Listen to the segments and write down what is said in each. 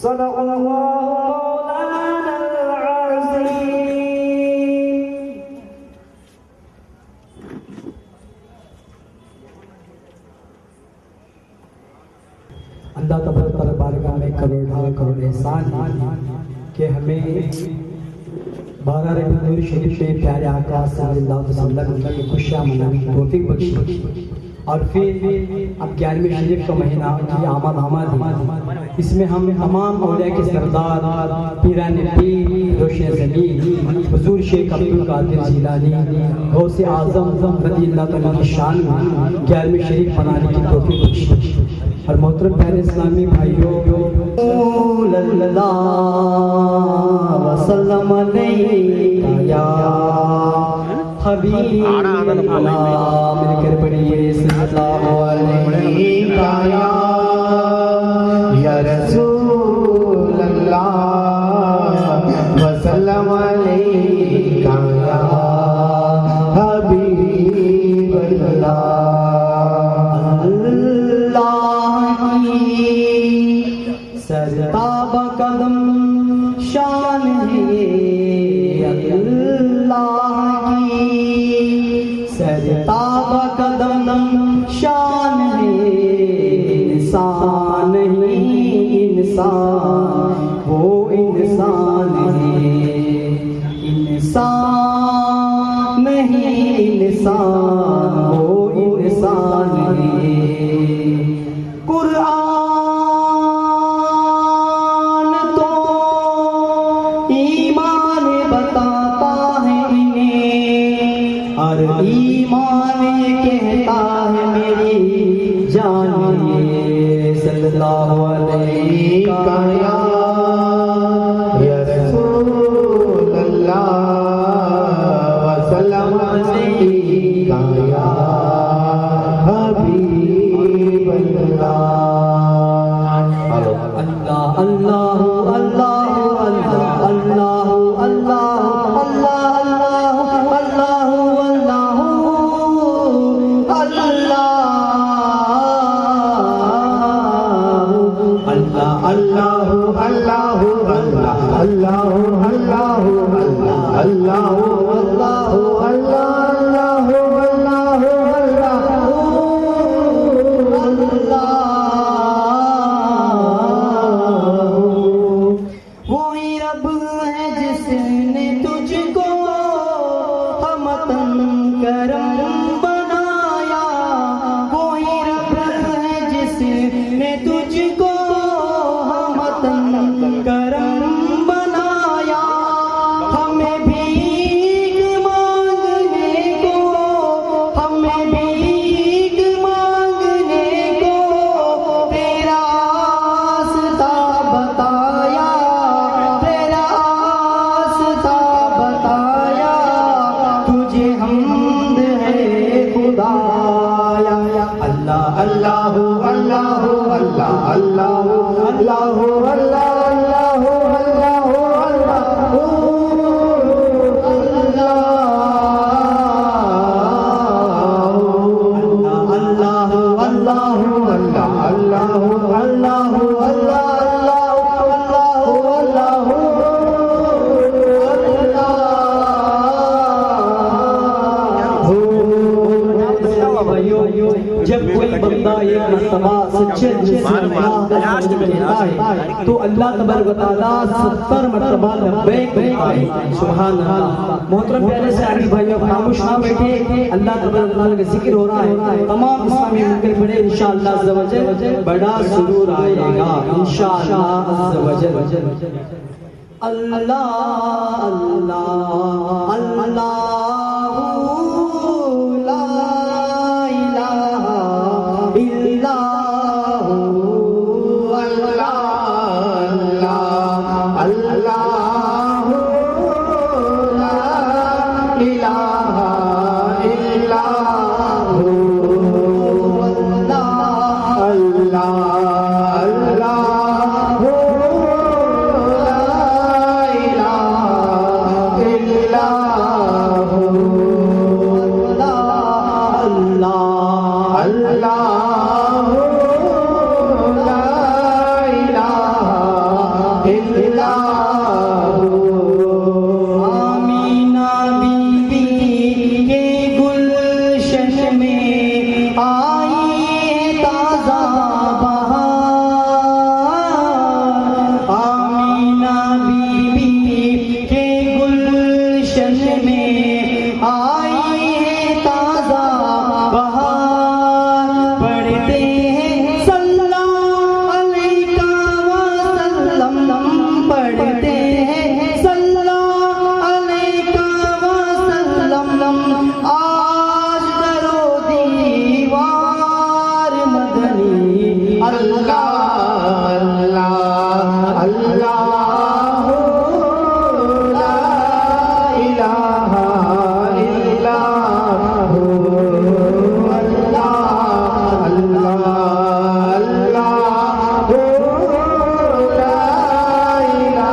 صدق اللہ مولانا العظیم. اللہ تبارک و بارگاہ میں کروڑ احسان کہ ہمیں 12 ربیع شریف کے پیارے آقا صلی اللہ علیہ وسلم کی خوشیاں منانے کی توفیق بخشی. اور پھر اب 11ویں شریف کا مہینہ کی آمد اس میں ہم تمام اولیاء کے سردار پیران پیر روشن زمین حضور شیخ عبد القادر جیلانی غوث اعظم رضی اللہ تعالیٰ کی شان میں 11ویں شریف منانے کی توفیق بخشی. اور محترم پیارے اسلامی بھائیوں صلی اللہ وسلم علیہ یا حبیب اللہ مل کر پڑھیے صلی اللہ علیہ یا رسول اللہ وسلم علیہ یا حبیب اللہ. سرتاب قدم شان ہے اللہ کی سرتاب قدم شان ہے انسان نہیں انسان وہ انسان ہے انسان نہیں انسان وہ انسان ہے. قرآن ایمان کہتا ہے میری جان صلی اللہ علیہ یا رسول اللہ وسلم علیہ یا حبیب اللہ. اللہ اللہ اللہ اللہ اللہ وہی رب ہے جس نے تجھ کو ہمتن کرم بنایا وہی رب ہے جس نے تجھ کو ہمتن کرم بنایا. ہمیں بھیک مانگنے کو ہمیں بھیک مانگنے کو تیرا راستہ بتایا تیرا راستہ بتایا. تجھے حمد ہے خدایا. اللہ اللہ اللہ اللہ اللہ اللہ جب کوئی بندہ ایک مرتبہ سچے دل سے کہتا ہے تو اللہ تبارک و تعالیٰ 70 مرتبہ لبیک کہتا ہے. سبحان اللہ. محترم پیارے سارے بھائیوں خاموش نہ بیٹھے اللہ تبارک و تعالیٰ کا ذکر ہو رہا ہے. تمام اسلامی ممکن پڑھے انشاءاللہ عز و جل بڑا سرور آئے گا انشاءاللہ عز و جل. اللہ اللہ اللہ تازہ بہار، آمینہ بی بی کے گلشن میں آئی ہے تازہ بہار، پڑھتے ہیں صلی اللہ علیہ وسلم، پڑھتے ہیں صلی اللہ علیہ وسلم، آج درو دیوار مدنی، اللہ اللہ اللہ لا الہ الا ہو، اللہ اللہ اللہ لا الہ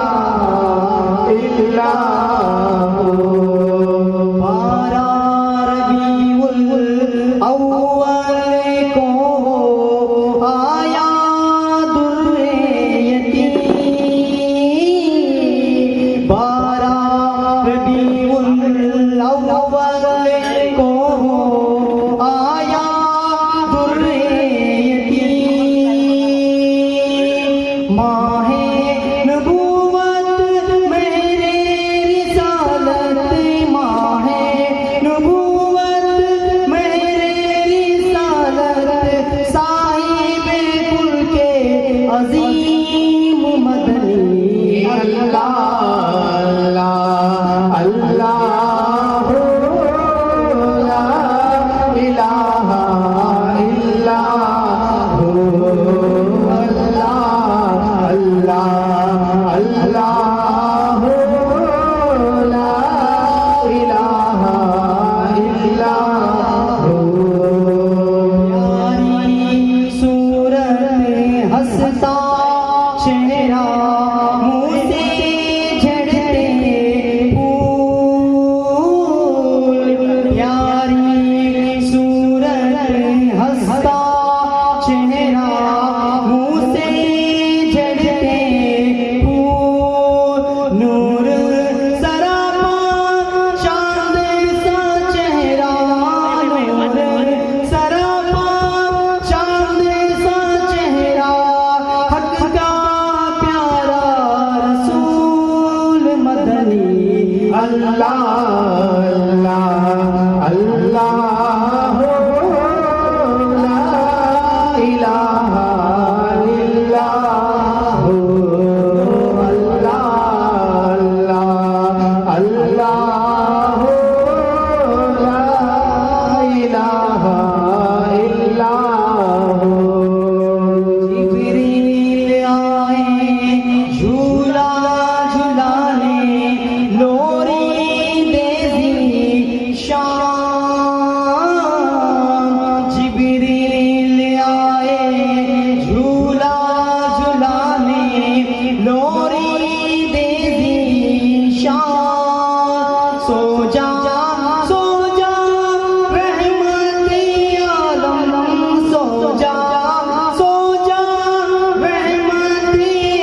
الا ہو۔ 12 ربیع الاول کو آیا در یتیم، 12 ربیع الاول کو آیا در یتیم، ماہ نبوت میرے رسالت، ماہ نبوت میرے رسالت، صاحب کل کے عظیم مدنی، اللہ اللہ اللہ لا الہ الا ہو، اللہ اللہ اللہ لا الہ الا ہو۔ پیاری صورت ہنستا چہرہ، منہ سے جھڑتے پھول، پیاری صورت ہنستا چہرہ، منہ سے جھڑتے پھول، نور سراپا چاند سا چہرہ، نور سراپا چاند سا چہرہ، حق کا پیارا رسول مدنی، اللہ اللہ اللہ لا الہ الا ہو، اللہ اللہ اللہ لا الہ الا ہو۔ جبریل آئے جھولا جھلانے، لوری دے دی شام، جبریل آئے جھولا جھلانے، لوری دے دی شام، سو جا سو جا رحمت عالم، سو جا سو جا رحمت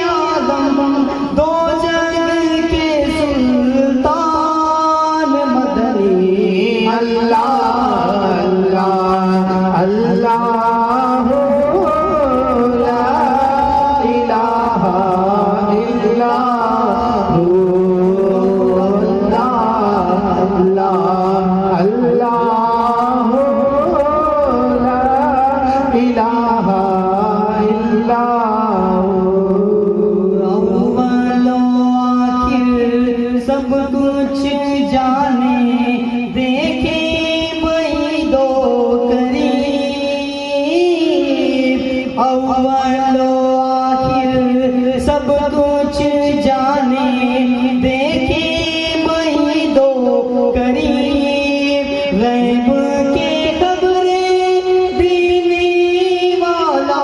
عالم، دو جگ کے سلطان مدنی، اللہ اللہ اللہ لا الہ الا ہو، اللہ اللہ لا الہ الا ہو۔ اول و آخر سب کچھ جانے، دیکھے بھائی دو قریب، اول و آخر سب کچھ جانے، دیکھے بھائی دو قریب، غیب کے خبریں دینے والا،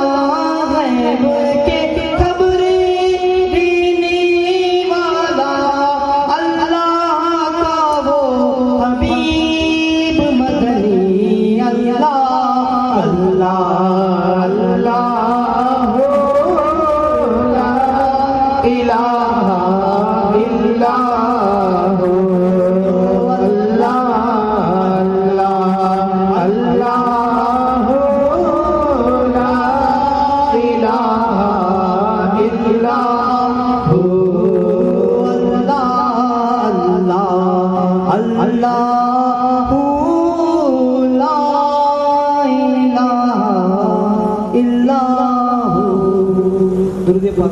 غیب کے خبریں دینے والا، اللہ کا وہ حبیب مدنی، اللہ اللہ اللہ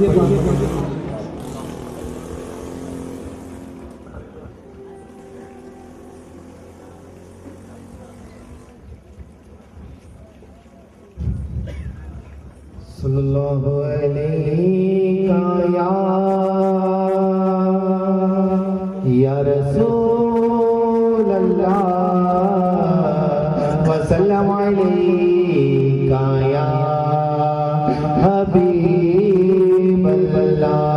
صلی اللہ علیہ یا رسول اللہ وسلم علیکہ یا حبیب اللہ.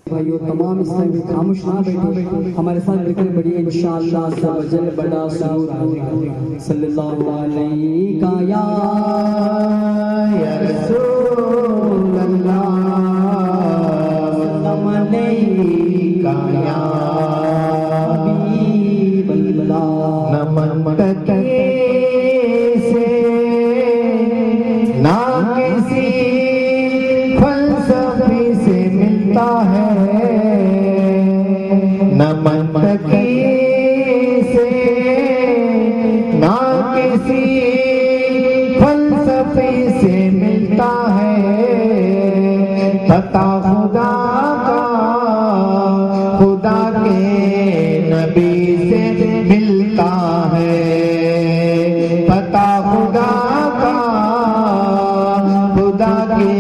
بھائیو تمام اسلامی خاموش نہ بیٹھو، ہمارے ساتھ نکل پڑیے انشاءاللہ عز و جل بڑا سرور صلی اللہ علیہ یا رسول اللہ سلام علیکہ یا حبیب اللہ. نمن تکیے سے نہ کسی فلسفے سے ملتا ہے، نمن تکیے سے نہ کسی فلسفے سے ملتا ہے، پتہ خدا کا خدا کے نبی سے ملتا ہے، پتہ خدا کا خدا کے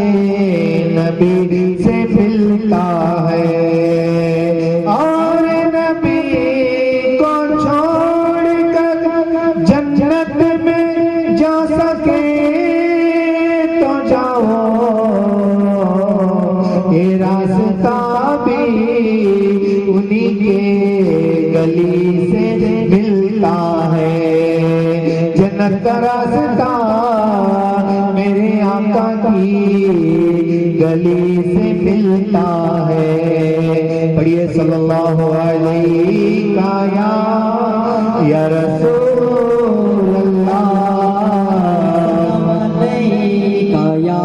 نبی سے ملتا ہے. اور نبی کو چھوڑ کر جنت میں جا سکے تو جاؤ، یہ راستہ بھی انہی کے گلی سے ملتا ہے، جنت کا راستہ میرے آقا کی گلی سے ملتا ہے. پڑھیے صلی اللہ علیہ یا رسول اللہ علیکہ یا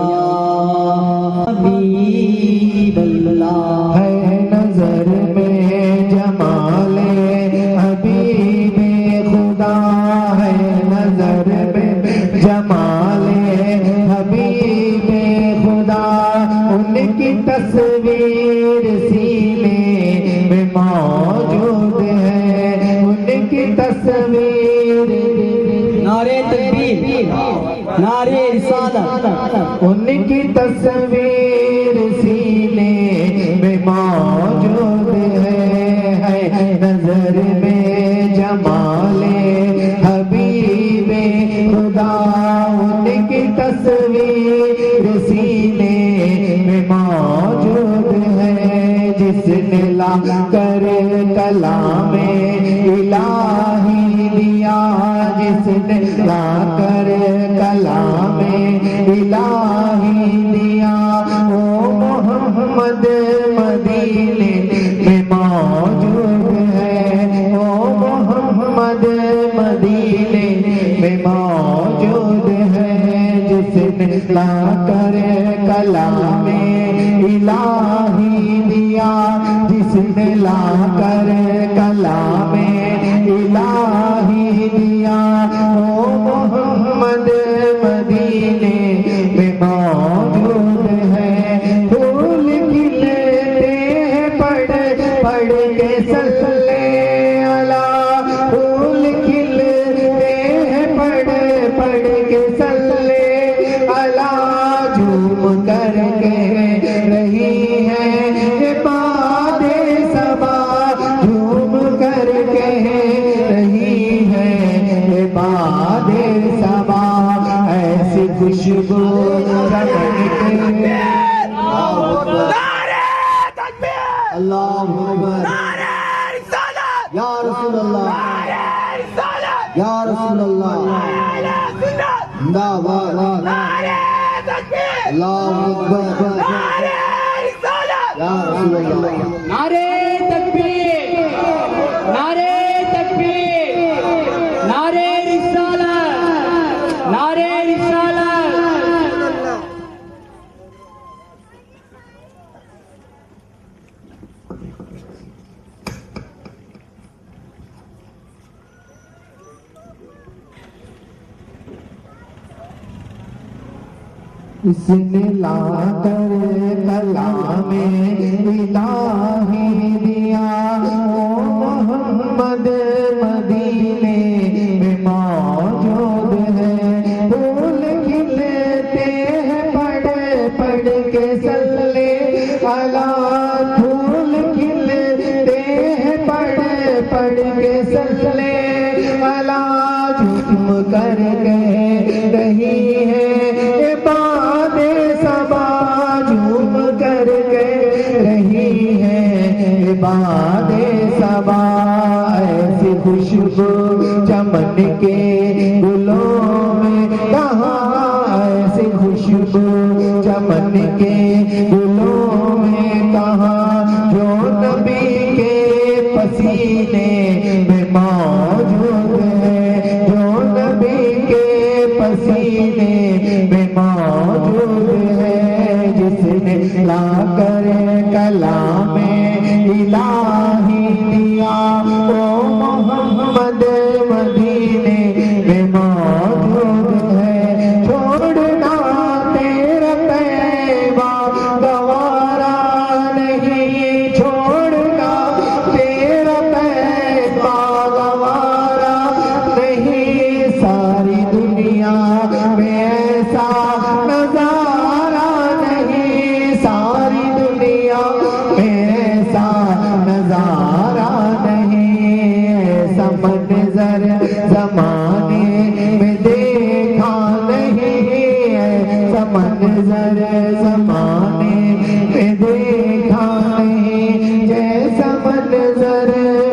حبیب اللہ. ہے نظر میں جمال حبیب خدا، ہے نظر میں جمال حبیب خدا، ان کی تصویر سینے میں موجود ہے، ان کی تصویر نعرہ تکبیر، نعرہ رسالت، ان کی تصویر سینے میں موجود ہے نظر میں جمال حبیب خدا، ان کی تصویر سینے میں موجود ہے، جس نے لا کر کلام الہی دیا، جس نے لا کر کلام الہی دیا، وہ محمد مدینے میں موجود ہے، وہ محمد مدینے میں موجود ہے، جس نے لا کر کلام الہی دیا، جس نے لا کر کلام الہی دیا، وہ محمد مدینے میں موجود ہے. پھول کھلتے ہیں پڑھ پڑھ کے صلی اللہ، پھول کھلتے ہیں پڑھ پڑھ کے صلی اللہ، جھوم کر کے رہی ہے باد صبا، جھوم کر کے رہی ہے باد صبا، ایسی خوشبو اللہ اکبر یا رسول اللہ یا رسول اللہ زندہ باد اللہ اکبر یا رسول اللہ. نعرہ تکبیر، نعرہ تکبیر، نعرہ رسالت، نعرہ رسالت. اس نے لا کر کلام الہی دیا، وہ محمد مدینے میں موجود ہے۔ پھول کھلتے ہیں پڑھ پڑھ کے صلی علی، پھول کھلتے ہیں پڑھ پڑھ کے صلی علی، جھوم کر کہہ رہی ہے باد صبا، جھوم کر کہہ رہی ہے باد صبا، ایسی خوشبو چمن کے گلوں میں کہاں، ایسی خوشبو چمن کے گلوں میں کہاں، جو نبی کے پسینے میں موجود ہے، جو نبی کے پسینے میں موجود ہے، جس نے لا کر کلام الہی دیا، وہ محمد مدینے میں موجود ہے۔ چھوڑنا تیرا پیغام گوارا نہیں، چھوڑنا تیرا پیغام گوارا نہیں، ساری دنیا میں ایسا نظارہ نہیں، ساری دنیا میں ایسا نظارہ نہیں، ایسا منظر زمانے میں دیکھا نہیں، ایسا منظر زمانے میں دیکھا نہیں، جیسا منظر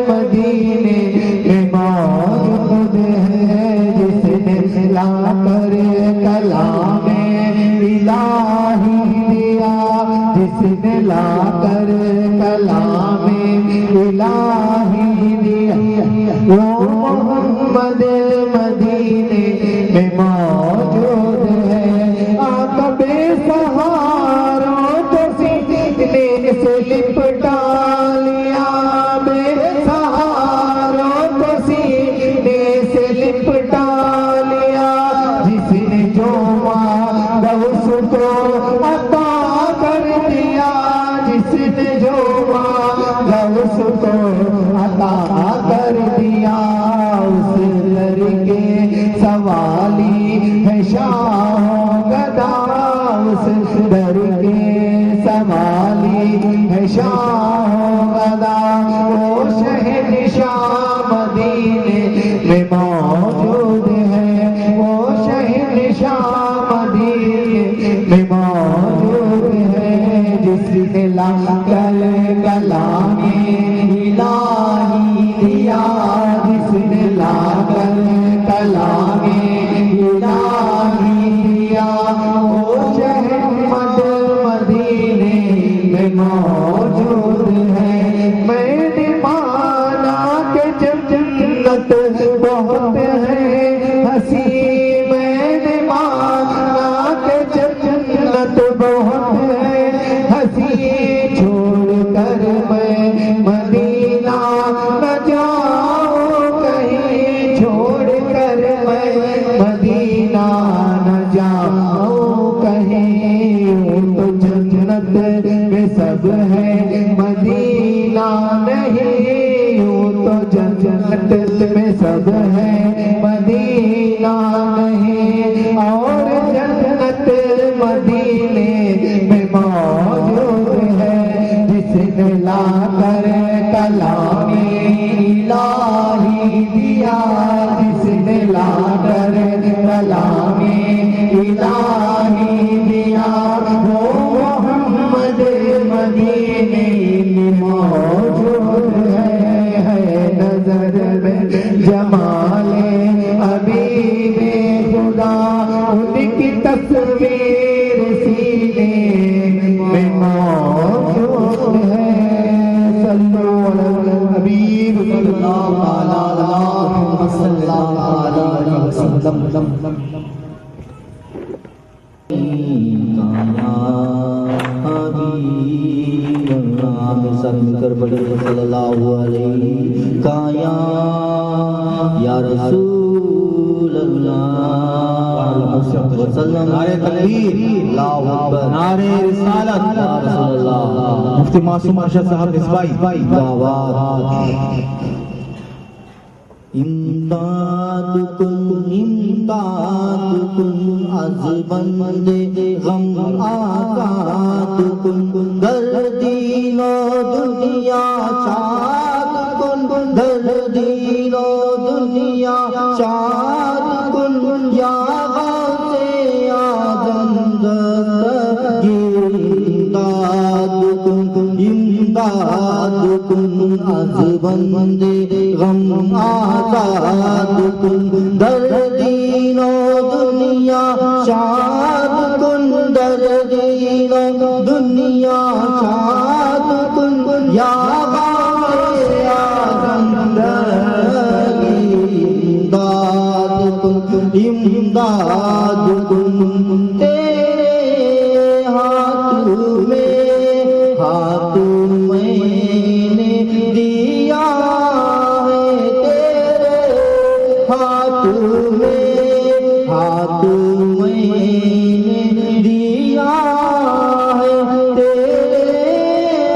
مدینے میں موجود ہے، جس نے لا کر کلام الہی دیا، جس نے لا کر کلام الہی دیا، وہ محمد مدینے میں موجود ہے۔ آقا بے سہاروں کو سینے سے لپٹا لیا، بے سہاروں کو سینے سے لپٹا لیا، جس نے جو مانگا اس کو عطا کر دیا، جس نے جو مانگا اس کو عطا کر دیا، اس در کے سوالی ہے شاہ گدا، اس در کے سوالی ہے شاہ گدا، وہ شہنشاہ مدینے میں موجود ہے، وہ شہنشاہ مدینے میں موجود ہے، جس نے لا کر کلام الہی دیا، جس نے لا کر کلام الہی دیا، وہ شہنشاہ مدینے میں موجود ہے۔ میں نے مانا کہ جب جنت بہت ہے ہنسی، میں نے مانا کہ جب جنت بہت ہے ہنسی، چھوڑ کر میں مدینہ نہ جاؤں کہیں، چھوڑ کر میں مدینہ نہ جاؤں کہیں، تو جنت میں سب ہے مدینہ نہیں، تو جنت میں سب ہے مدینہ نہیں، اور جنت مدینے میں موجود ہے، جس نے لا کر کلام الہی دیا، جس نے لا کر کلام الہی دیا، وہ محمد مدینے میں موجود ہے۔ نظر میں جمال حبیب خدا، ان کی تصویر سینے میں موجود ہے۔ صلو علی الحبیب صلی اللہ علیہ وسلم۔ صلی اللہ علیہ کایا یا رسول اللہ وسلم نعرہ تکبیر اللہ اکبر نعرہ رسالت یا رسول اللہ مفتی معصوم ارشد صاحب اسبائی دعوات امداد کن از بندے غم آزاد کن در دین و دنیا شاد کن در دین و دنیا شاد کن یا غوث اعظم دستگیر امداد کن از بندے غم آزاد کن در دین و دنیا شاد کن در دین و دنیا شاد کن یا غوث اعظم امداد کن امداد کن تیرے ہاتھ میں نے دیا ہے تیرے ہاتھ میں نے دیا ہے تیرے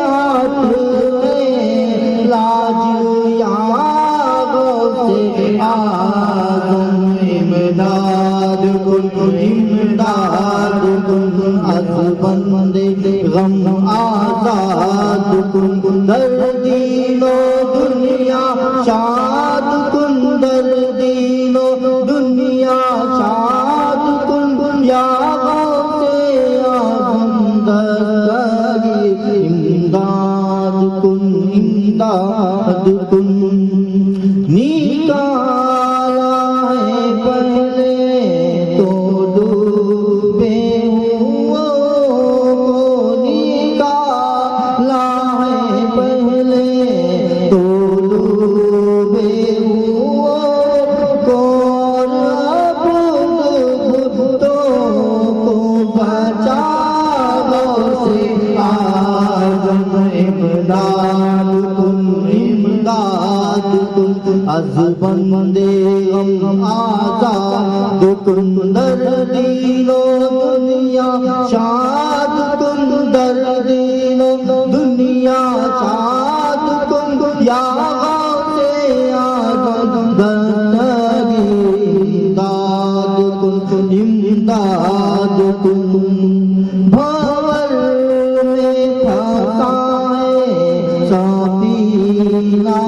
ہاتھ میں لاج یا غوث اعظم امداد کن امداد کن از بندے غم آزاد کن در دین و دنیا شاد کن در دین و دنیا شاد کن یا غوث اعظم دستگیر امداد کن نکالا ہے پہلے تو ڈوبے از بندے غم آزاد کن در دین و دنیا شاد کن در دین و دنیا شاد کن یا غوث اعظم دستگیر امداد کن امداد کن بھور میں پھنسا ہے سفینہ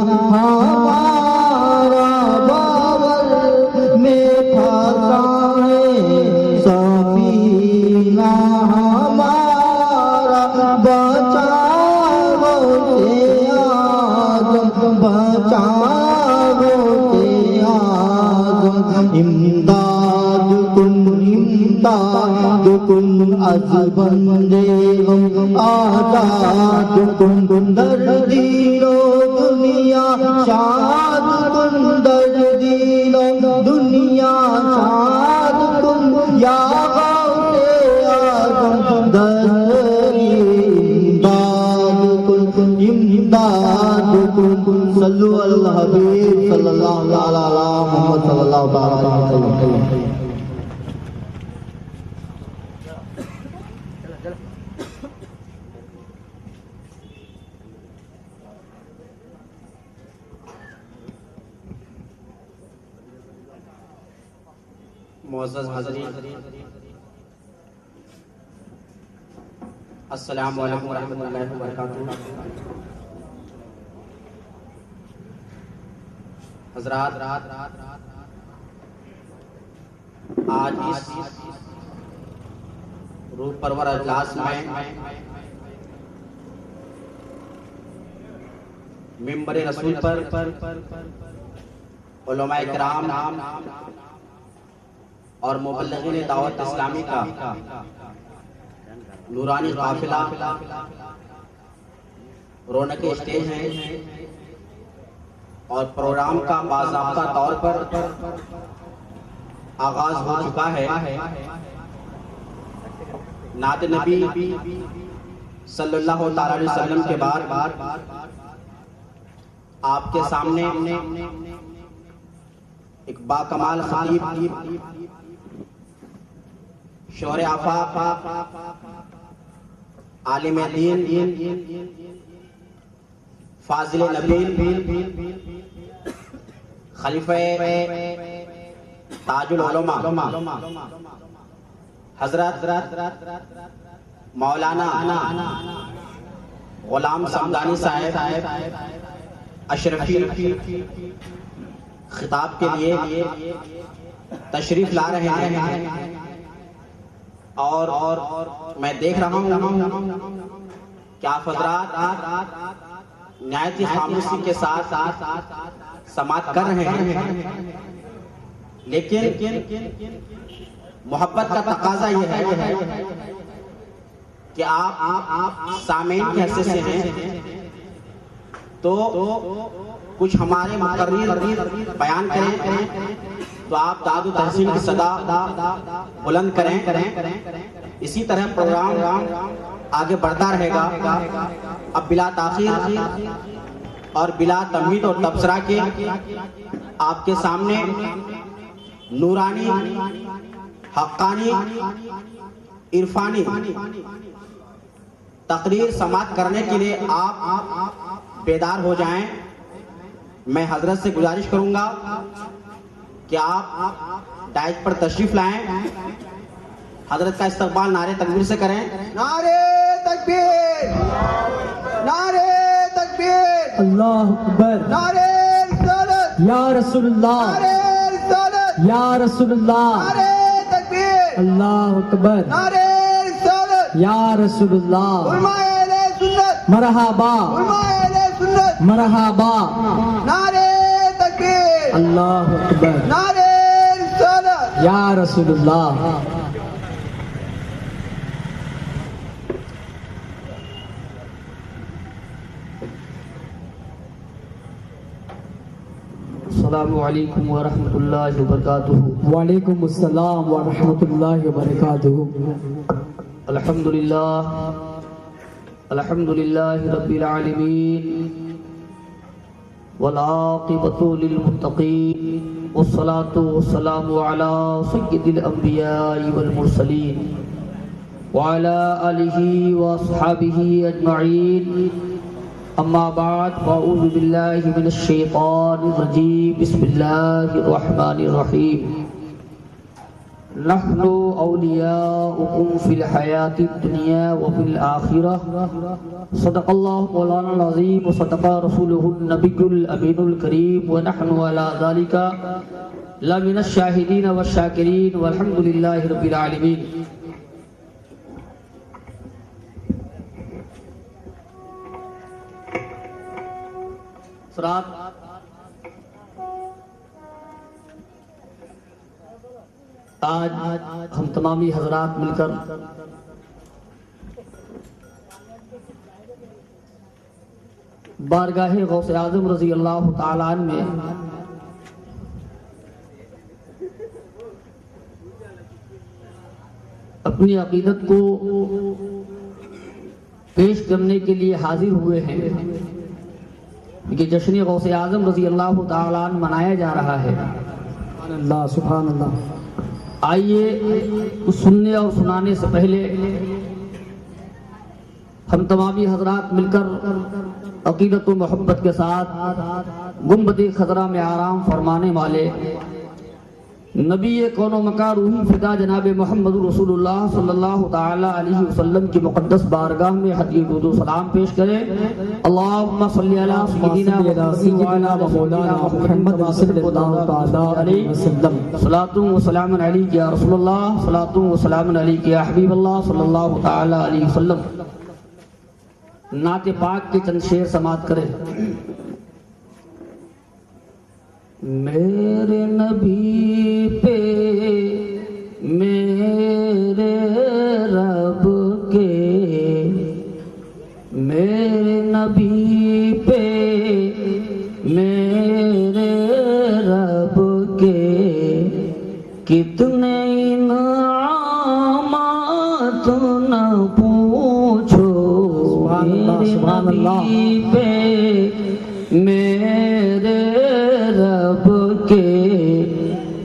از بندے غم آزاد کن در دین و دنیا شاد کن در دین و دنیا شاد کن یا غوث اعظم دستگیر امداد کن امداد کن صلو علی الحبیب صلی اللہ علیہ محمد صلی اللہ علیہ وسلم معزز حاضرین السلام علیکم ورحمۃ اللہ وبرکاتہ۔ حضرات آج اس روح پرور اجلاس میں ممبر رسول پر علماء کرام اور مبلغین دعوت اسلامی کا نورانی قافلہ رونق اسٹیج ہے اور پروگرام کا باضابطہ طور پر آغاز ہو چکا ہے۔ نعت نبی صلی اللہ تعالی علیہ وسلم کے بعد آپ کے سامنے ایک باکمال خطیب شوہر آفاق عالم دین فاضل نبی خلیفہ تاج العلماء حضرت مولانا غلام سمدانی صاحب اشرفی خطاب کے لیے تشریف لا رہے ہیں، اور میں دیکھ رہا ہوں کہ آپ حضرات نہایت ہی خاموشی کے ساتھ سماعت کر رہے ہیں، لیکن محبت کا تقاضا یہ ہے کہ آپ سامعین کے حصے سے ہیں تو کچھ ہمارے مقرر بیان کریں، تو آپ داد و تحسین کی صدا بلند کریں۔ اسی طرح پروگرام آگے بڑھتا رہے گا۔ اب بلا تاخیر اور بلا تمہید اور تبصرہ کے آپ کے سامنے نورانی، حقانی، عرفانی تقریر سماعت کرنے کے لیے آپ بیدار ہو جائیں۔ میں حضرت سے گزارش کروں گا کہ آپ ڈائٹ پر تشریف لائیں، حضرت کا استقبال نعرے تکبیر سے کریں۔ نعرے تکبیر، نعرے تکبیر، اللہ اکبر، نعرے رسالت، یا رسول اللہ، نعرے رسالت، یا رسول اللہ، نعرے تکبیر، اللہ اکبر، نعرے رسالت، یا رسول اللہ، علماء اہل سنت، مرحبا علماء اہل سنت، مرحبا، نعرے تکبیر، اللہ اکبر، نعرے رسالت، یا رسول اللہ۔ السلام علیکم ورحمۃ اللہ وبرکاتہ۔ وعلیکم السلام ورحمۃ اللہ وبرکاتہ۔ الحمدللہ رب العالمین والعاقبۃ للمتقین والصلاۃ والسلام علی سید الانبیاء والمرسلین وعلی آلہ واصحابہ اجمعین، اما بعد فاعوذ باللہ من الشیطان الرجیم، بسم اللہ الرحمن الرحیم۔ نحن اولیاؤکم فی الحیاۃ الدنیا وفی الآخرہ، صدق اللہ مولانا العظیم وصدق رسولہ النبی الامین الکریم، ونحن علی ذلک لمن الشاہدین والشاکرین، والحمد للہ رب العالمین۔ آج ہم تمامی حضرات مل کر بارگاہ غوث اعظم رضی اللہ تعالیٰ عنہ میں اپنی عقیدت کو پیش کرنے کے لیے حاضر ہوئے ہیں کہ جشن غوث اعظم رضی اللہ تعالیٰ عنہ منایا جا رہا ہے۔ سبحان اللہ، سبحان اللہ۔ آئیے اس سننے اور سنانے سے پہلے ہم تمامی حضرات مل کر عقیدت و محبت کے ساتھ گنبد خضرا میں آرام فرمانے والے نبی کون و مکان روحی فدا جناب محمد رسول اللہ صلی اللہ تعالی علیہ وسلم کی مقدس بارگاہ میں حدیث درود و سلام پیش کریں۔ اللہم صلی علی سیدنا مولانا محمد صلی اللہ تعالی علیہ وسلم، صلاۃ و سلام علیک یا رسول اللہ، صلاۃ و سلام علیک یا حبیب اللہ صلی اللہ تعالی علیہ وسلم۔ نعت پاک کے چند شعر سماعت کریں۔ میرے نبی پہ میرے رب کے، میرے نبی پہ میرے رب کے کتنے انعامات نہ پوچھو، میرے نبی پہ میرے رب کے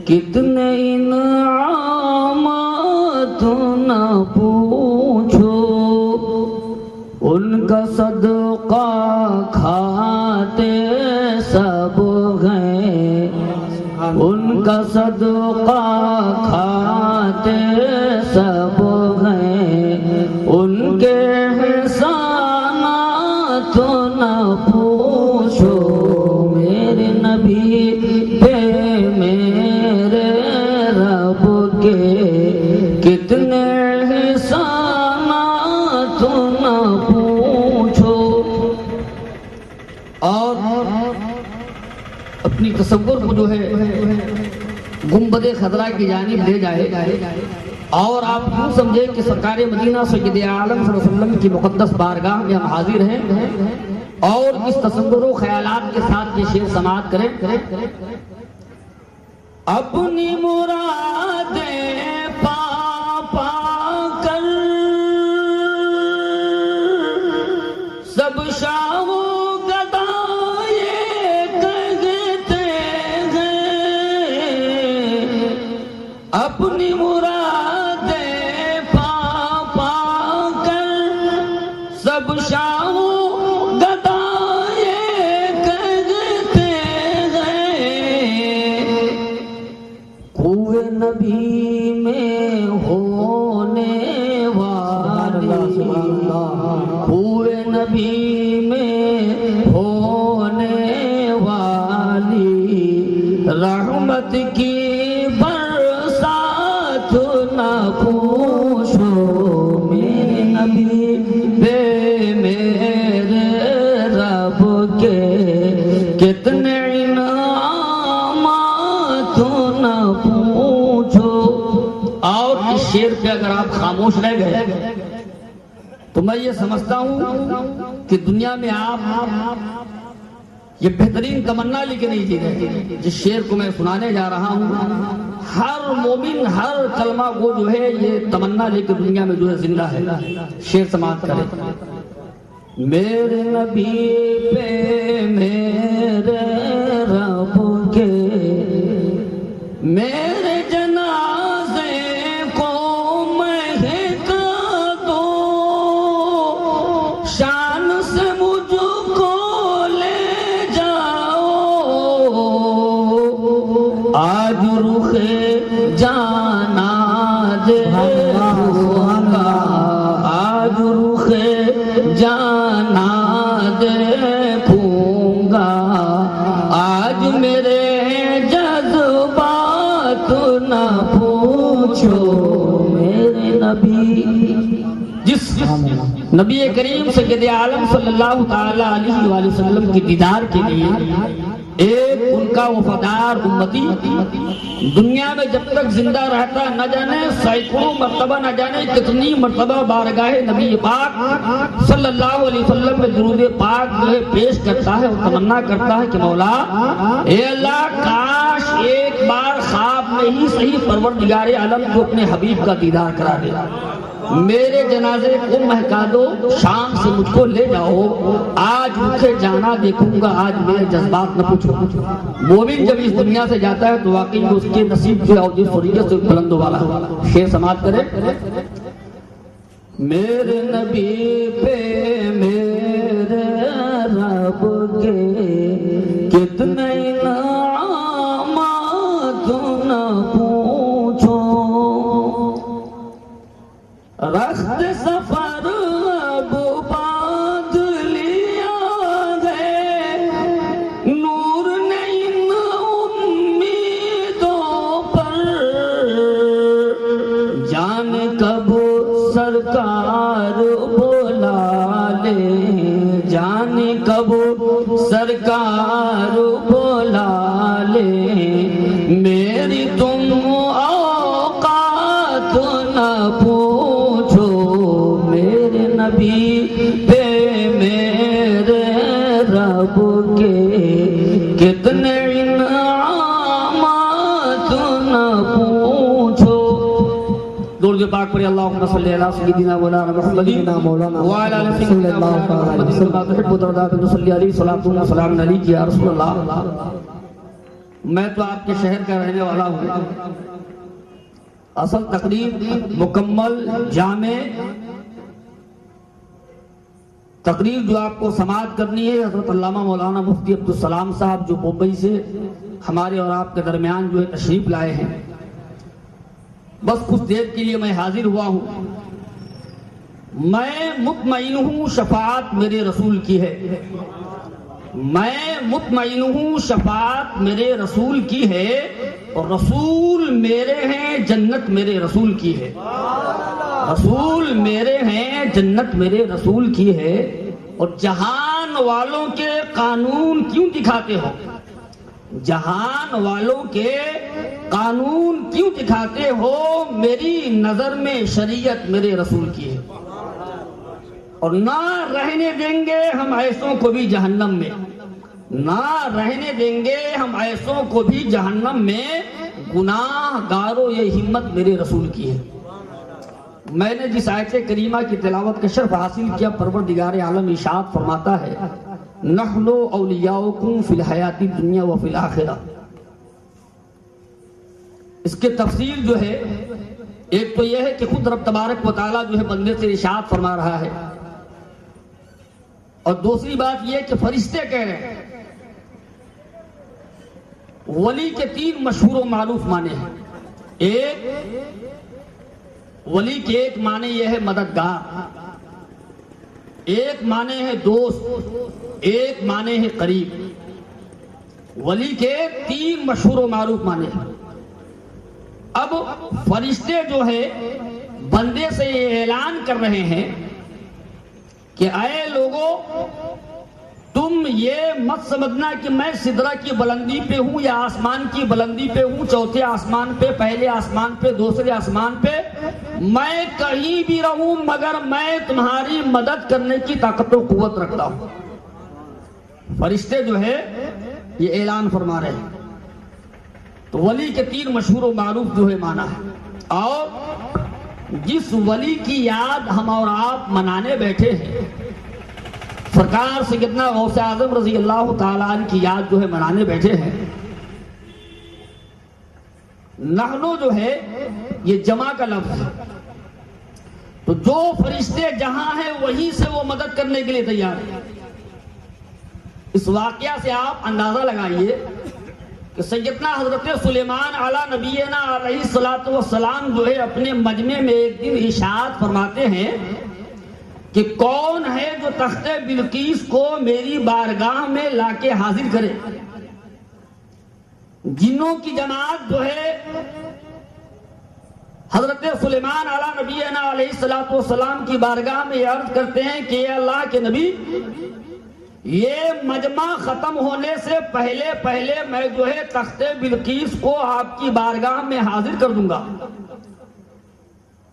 کتنے انعامات نہ پوچھو، ان کا صدقہ کھاتے سب ہیں، ان کا صدقہ کھاتے سب ہیں، ان کے احسانات نہ پوچھو، میرے نبی پہ میرے رب کے کتنے احسانات نہ پوچھو۔ اور اپنی تصور کو جو ہے گنبد خضرا کی جانب لے جائے اور آپ یوں سمجھے کہ سرکار مدینہ سید عالم صلی اللہ علیہ وسلم کی مقدس بارگاہ میں ہم حاضر ہیں اور اس تصور و خیالات کے ساتھ یہ شعر سماعت کریں۔ اپنی مرادیں پا پا کر سب شاہ و گدائے کہتے ہیں، اپنی مرادیں پا پا کر سب شاہ و گدائے کہتے ہیں، کوئے نبی میں ہونے والی، کوئے نبی میں ہونے والی رحمت کی برسات نہ پوچھو، میرے نبی بے میرے رب کے کتنے انعامات نہ پوچھو۔ اور اس شعر پہ اگر آپ خاموش رہ گئے تو میں یہ سمجھتا ہوں کہ دنیا میں آپ یہ بہترین تمنا لے کے نہیں جی رہے۔ جس شعر کو میں سنانے جا رہا ہوں، ہر مومن ہر کلمہ کو جو ہے یہ تمنا لے کے دنیا میں جو ہے زندہ ہے۔ شعر سماعت کرے۔ میرے نبی پہ میرے رب کے میرے جنازے کو مہکا دو، شان سے مجھ کو لے جاؤ، آج رخ جانا دیکھوں گا، آج رخ جانا دیکھوں گا، آج میرے جذبات نہ پوچھو، میرے نبی جس نبی کریم سید عالم صلی اللہ تعالی علیہ وآلہ وسلم کی دیدار کے لیے ایک ان کا وفادار امتی دنیا میں جب تک زندہ رہتا ہے نہ جانے سینکڑوں مرتبہ نہ جانے کتنی مرتبہ بارگاہ نبی پاک صلی اللہ علیہ وسلم میں درود پاک جو ہے پیش کرتا ہے اور تمنا کرتا ہے کہ مولا اے اللہ کاش ایک بار خواب میں ہی صحیح پروردگار عالم کو اپنے حبیب کا دیدار کرا دے، میرے جنازے کو مہکا دو، شام سے مجھ کو لے جاؤ، آج مجھے جانا دیکھوں گا، آج میرے جذبات نہ پوچھو۔ مومن جب اس دنیا سے جاتا ہے تو واقعی اس کے نصیب سے اور جس فریضت سے بلند والا شعر سماعت کرے۔ میرے نبی پہ میرے رب کے کتنے انعامات نہ پوچھو، رخت سفر اب باندھ لیا ہے، نور نے ان امیدوں پر، جانے کب سرکار بولا لے، جانے کب سرکار بولا لے، میری تم اوقات نہ پوچھو، میرے نبی پہ میرے رب کے کتنے انعامات نہ پوچھو۔ درود پاک پڑھیں، اللہم صلی علی سیدنا مولانا محمد وعلی آلہ سیدنا مولانا محمد کما تحب وترضى بنصلی علیہ صلاۃ و سلام علیک یا رسول اللہ۔ میں تو آپ کے شہر کا رہنے والا ہوں اصل تقریر مکمل جامع تقریر جو آپ کو سماعت کرنی ہے حضرت علامہ مولانا مفتی عبدالسلام صاحب جو بمبئی سے ہمارے اور آپ کے درمیان جو ہے تشریف لائے ہیں. بس کچھ دیر کے لیے میں حاضر ہوا ہوں. میں مطمئن ہوں شفاعت میرے رسول کی ہے. میں مطمئن ہوں شفاعت میرے رسول کی ہے اور رسول میرے ہیں جنت میرے رسول کی ہے. رسول میرے ہیں جنت میرے رسول کی ہے. اور جہان والوں کے قانون کیوں دکھاتے ہو؟ جہان والوں کے قانون کیوں دکھاتے ہو؟ میری نظر میں شریعت میرے رسول کی ہے. اور نہ رہنے دیں گے ہم ایسوں کو بھی جہنم میں. نہ رہنے دیں گے ہم ایسوں کو بھی جہنم میں. گناہ گارو یہ ہمت میرے رسول کی ہے. میں نے جس آیت کریمہ کی تلاوت کا شرف حاصل کیا، پروردگار عالم ارشاد فرماتا ہے نحن اولیاؤکم فی الحیات الدنیا و فی الآخرہ. اس کے تفسیر جو ہے ایک تو یہ ہے کہ خود رب تبارک و تعالیٰ جو ہے بندے سے ارشاد فرما رہا ہے، اور دوسری بات یہ کہ فرشتے کہہ رہے ہیں. ولی کے 3 مشہور و معروف معنی ہیں. ولی کے ایک معنی یہ ہے مددگار، ایک معنی ہے دوست، ایک معنی ہے قریب. ولی کے 3 مشہور و معروف معنی ہیں. اب فرشتے جو ہے بندے سے یہ اعلان کر رہے ہیں کہ اے لوگوں، تم یہ مت سمجھنا کہ میں سدرہ کی بلندی پہ ہوں یا آسمان کی بلندی پہ ہوں، چوتھے آسمان پہ، پہلے آسمان پہ، دوسرے آسمان پہ. میں کہیں بھی رہوں مگر میں تمہاری مدد کرنے کی طاقت و قوت رکھتا ہوں. فرشتے جو ہے یہ اعلان فرما رہے ہیں. تو ولی کے 3 مشہور و معروف جو ہے معنی ہے. اور جس ولی کی یاد ہم اور آپ منانے بیٹھے ہیں، سرکار سیدنا غوث اعظم رضی اللہ تعالیٰ عنہ کی یاد جو ہے منانے بیٹھے ہیں. نحنو جو ہے یہ جمع کا لفظ ہے. تو جو فرشتے جہاں ہیں وہیں سے وہ مدد کرنے کے لیے تیار ہیں. اس واقعہ سے آپ اندازہ لگائیے کہ سیدنا حضرت سلیمان علی نبینا علیہ الصلوۃ والسلام جو ہے اپنے مجمع میں ایک دن ارشاد فرماتے ہیں کہ کون ہے جو تخت بلقیس کو میری بارگاہ میں لا کے حاضر کرے. جنوں کی جماعت جو ہے حضرت سلیمان علی نبینا علیہ الصلوۃ والسلام کی بارگاہ میں عرض کرتے ہیں کہ اے اللہ کے نبی، یہ مجمع ختم ہونے سے پہلے میں جو ہے تخت بلقیس کو آپ کی بارگاہ میں حاضر کر دوں گا.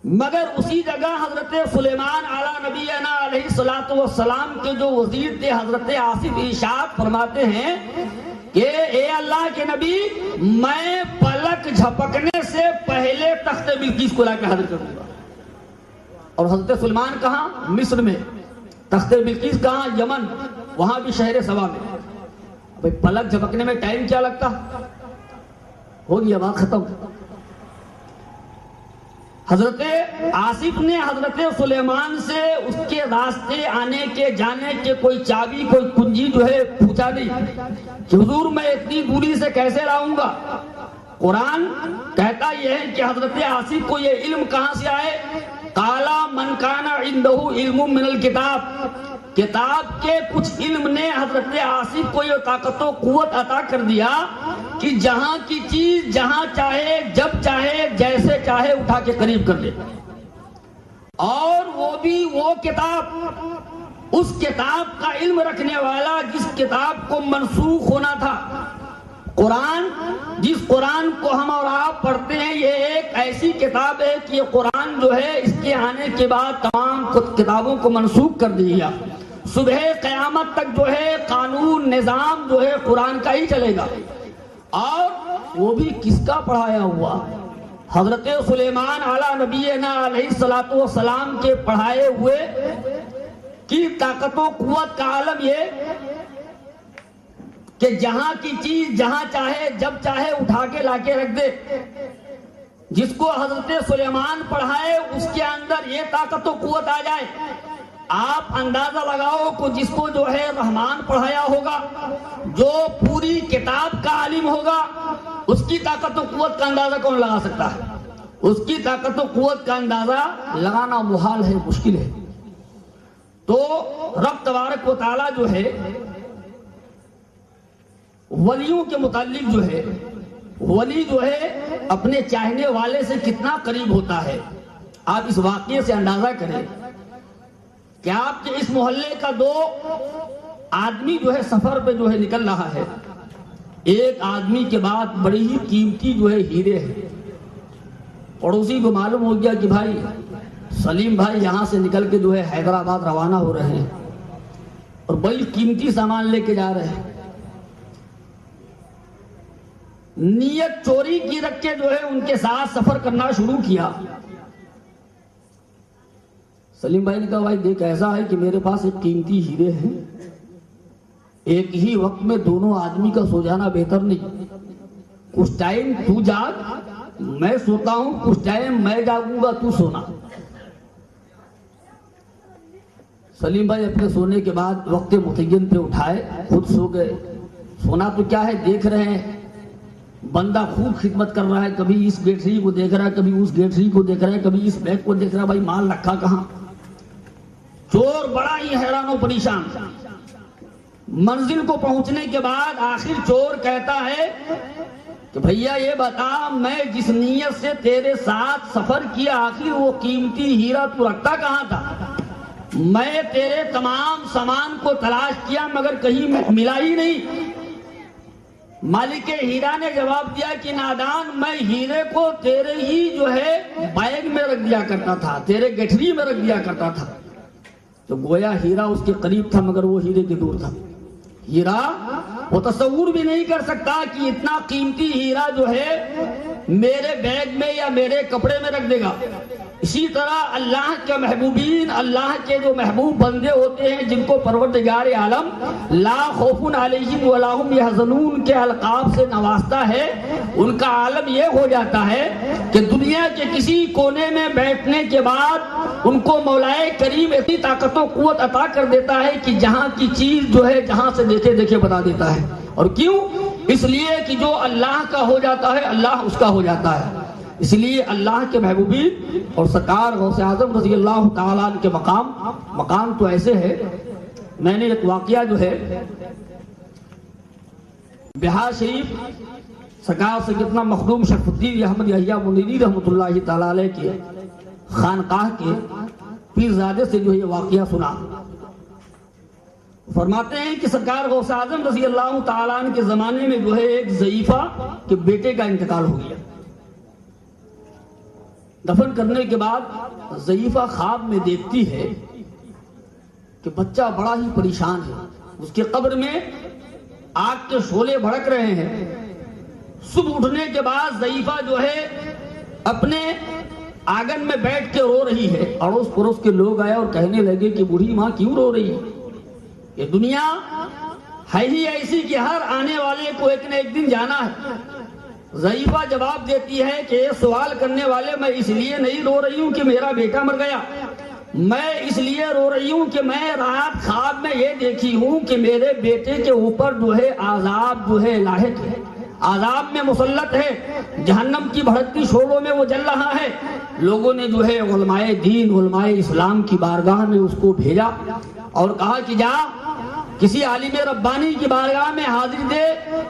مگر اسی جگہ حضرت سلیمان علی نبینا علیہ الصلوۃ والسلام کے جو وزیر تھے حضرت آصف ارشاد فرماتے ہیں کہ اے اللہ کے نبی، میں پلک جھپکنے سے پہلے تخت بلقیس کو لا کے حاضر کر دوں گا. اور حضرت سلیمان کہاں؟ مصر میں. تخت بلقیس کہاں؟ یمن، وہاں بھی شہر سبا میں. بھئی پلک جھپکنے میں ٹائم کیا لگتا؟ ہو گیا بات ختم. حضرت آصف نے حضرت سلیمان سے اس کے راستے آنے کے جانے کے کوئی چابی کوئی کنجی جو ہے پوچھا نہیں کہ حضور میں اتنی دوری سے کیسے لاؤں گا. قرآن کہتا یہ ہے کہ حضرت آصف کو یہ علم کہاں سے آئے؟ قالا من کانا عندہ علم من الکتاب. کتاب کے کچھ علم نے حضرت آصف کو یہ طاقت و قوت عطا کر دیا کہ جہاں کی چیز جہاں چاہے جب چاہے جیسے چاہے اٹھا کے قریب کر لے. اور وہ بھی وہ کتاب، اس کتاب کا علم رکھنے والا جس کتاب کو منسوخ ہونا تھا. قرآن، جس قرآن کو ہم اور آپ پڑھتے ہیں، یہ ایک ایسی کتاب ہے کہ یہ قرآن جو ہے اس کے آنے کے بعد تمام کتابوں کو منسوخ کر دیا. صبح قیامت تک جو ہے قانون نظام جو ہے قرآن کا ہی چلے گا. اور وہ بھی کس کا پڑھایا ہوا؟ حضرت سلیمان علی نبینا علیہ الصلوۃ والسلام کے پڑھائے ہوئے کی طاقت و قوت کا عالم یہ کہ جہاں کی چیز جہاں چاہے جب چاہے اٹھا کے لا کے رکھ دے. جس کو حضرت سلیمان پڑھائے اس کے اندر یہ طاقت و قوت آ جائے. آپ اندازہ لگاؤ کہ جس کو جو ہے رحمان پڑھایا ہوگا, جو پوری کتاب کا عالم ہوگا, اس کی طاقت و قوت کا اندازہ کون لگا سکتا ہے؟ اس کی طاقت و قوت کا اندازہ لگانا محال ہے, مشکل ہے. تو رب تبارک و تعالیٰ جو ہے ولیوں کے متعلق جو ہے, ولی جو ہے اپنے چاہنے والے سے کتنا قریب ہوتا ہے. آپ اس واقعے سے اندازہ کریں کہ آپ کے اس محلے کا 2 آدمی جو ہے سفر پہ جو ہے نکل رہا ہے. ایک آدمی کے بعد بڑی ہی قیمتی جو ہے ہیرے ہیں. پڑوسی کو معلوم ہو گیا کہ بھائی سلیم بھائی یہاں سے نکل کے جو ہے حیدرآباد روانہ ہو رہے ہیں اور بڑی قیمتی سامان لے کے جا رہے ہیں. نیت چوری کی رکھ کے جو ہے ان کے ساتھ سفر کرنا شروع کیا. سلیم بھائی نے کہا بھائی دیکھ ایسا ہے کہ میرے پاس ایک قیمتی ہیرے ہیں, ایک ہی وقت میں دونوں آدمی کا سو جانا بہتر نہیں. کچھ ٹائم تو جاگ, میں سوتا ہوں, کچھ ٹائم میں جاگوں گا, تو سونا. سلیم بھائی اپنے سونے کے بعد وقت متعین پہ اٹھائے, خود سو گئے. سونا تو کیا ہے, دیکھ رہے ہیں بندہ خوب خدمت کر رہا ہے, کبھی اس گیٹری کو دیکھ رہا ہے, کبھی اس گیٹری کو دیکھ رہا ہے, کبھی اس بیگ کو دیکھ رہا ہے, بھائی مال رکھا کہاں. چور بڑا ہی حیران و پریشان. منزل کو پہنچنے کے بعد آخر چور کہتا ہے کہ بھیا یہ بتا, میں جس نیت سے تیرے ساتھ سفر کیا آخر وہ قیمتی ہیرا تو رکھتا کہاں تھا؟ میں تیرے تمام سامان کو تلاش کیا مگر کہیں ملا ہی نہیں. مالک ہیرا نے جواب دیا کہ نادان, میں ہیرے کو تیرے ہی جو ہے بیگ میں رکھ دیا کرتا تھا, تیرے گٹھری میں رکھ دیا کرتا تھا. تو گویا ہیرا اس کے قریب تھا مگر وہ ہیرے کے دور تھا. ہیرا وہ تصور بھی نہیں کر سکتا کہ اتنا قیمتی ہیرا جو ہے میرے بیگ میں یا میرے کپڑے میں رکھ دے گا. اسی طرح اللہ کے محبوبین, اللہ کے جو محبوب بندے ہوتے ہیں جن کو پروردگار عالم لا خوف علیہم ولا هم یحزنون کے القاب سے نوازتا ہے, ان کا عالم یہ ہو جاتا ہے کہ دنیا کے کسی کونے میں بیٹھنے کے بعد ان کو مولا کریم اتنی طاقت و قوت عطا کر دیتا ہے کہ جہاں کی چیز جو ہے جہاں سے دیکھے دیکھے بتا دیتا ہے. اور کیوں؟ اس لیے کہ جو اللہ کا ہو جاتا ہے اللہ اس کا ہو جاتا ہے. اس لیے اللہ کے محبوبین اور سرکار غوث اعظم رضی اللہ تعالیٰ عنہ کے مقام تو ایسے ہے. میں نے ایک واقعہ جو ہے بہار شریف سرکار سیدنا مخدوم شرف الدین احمد یحییٰ منیری رحمۃ اللہ تعالیٰ علیہ کے خانقاہ کے پیرزادے سے جو یہ واقعہ سنا. فرماتے ہیں کہ سرکار غوث اعظم رضی اللہ تعالیٰ عنہ کے زمانے میں جو ہے ایک ضعیفہ کے بیٹے کا انتقال ہو گیا. دفن کرنے کے بعد ضعیفہ خواب میں دیکھتی ہے کہ بچہ بڑا ہی پریشان ہے. اس کے قبر میں آگ کے شعلے بھڑک رہے ہیں. صبح اٹھنے کے بعد ضعیفہ جو ہے اپنے آنگن میں بیٹھ کے رو رہی ہے. اڑوس پڑوس کے لوگ آئے اور کہنے لگے کہ بوڑھی ماں کیوں رو رہی ہے؟ یہ دنیا ہے ہی ایسی کہ ہر آنے والے کو ایک نہ ایک دن جانا ہے. ضعیفہ جواب دیتی ہے کہ یہ سوال کرنے والے, میں اس لیے نہیں رو رہی ہوں کہ میرا بیٹا مر گیا, میں اس لیے رو رہی ہوں کہ میں رات خواب میں یہ دیکھی ہوں کہ میرے بیٹے کے اوپر جو ہے عذاب جو ہے لاحق ہے, عذاب میں مسلط ہے, جہنم کی بھڑکتی شعلوں میں وہ جل رہا ہے. لوگوں نے جو ہے علماء دین, علماء اسلام کی بارگاہ میں اس کو بھیجا اور کہا کہ جا کسی عالم ربانی کی بارگاہ میں حاضر دے,